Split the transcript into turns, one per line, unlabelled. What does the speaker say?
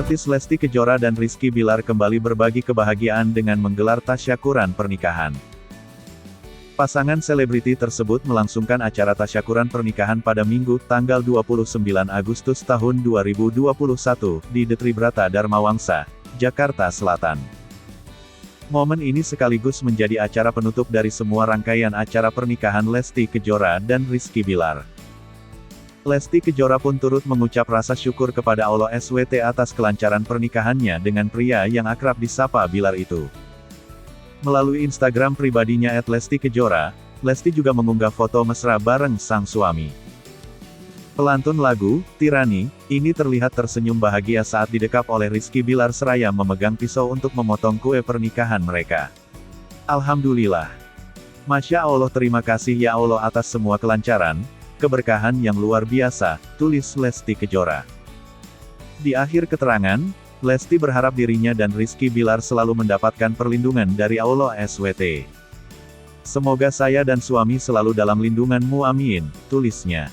Artis Lesti Kejora dan Rizky Bilar kembali berbagi kebahagiaan dengan menggelar tasyakuran pernikahan. Pasangan selebriti tersebut melangsungkan acara tasyakuran pernikahan pada Minggu, tanggal 29 Agustus tahun 2021, di Detribrata Dharma Wangsa, Jakarta Selatan. Momen ini sekaligus menjadi acara penutup dari semua rangkaian acara pernikahan Lesti Kejora dan Rizky Bilar. Lesti Kejora pun turut mengucap rasa syukur kepada Allah SWT atas kelancaran pernikahannya dengan pria yang akrab disapa Bilar itu. Melalui Instagram pribadinya @LestiKejora, Lesti juga mengunggah foto mesra bareng sang suami. Pelantun lagu, Tirani, ini terlihat tersenyum bahagia saat didekap oleh Rizky Bilar seraya memegang pisau untuk memotong kue pernikahan mereka. Alhamdulillah. Masya Allah, terima kasih ya Allah atas semua kelancaran, keberkahan yang luar biasa, tulis Lesti Kejora. Di akhir keterangan, Lesti berharap dirinya dan Rizky Bilar selalu mendapatkan perlindungan dari Allah SWT. Semoga saya dan suami selalu dalam lindunganmu, amin, tulisnya.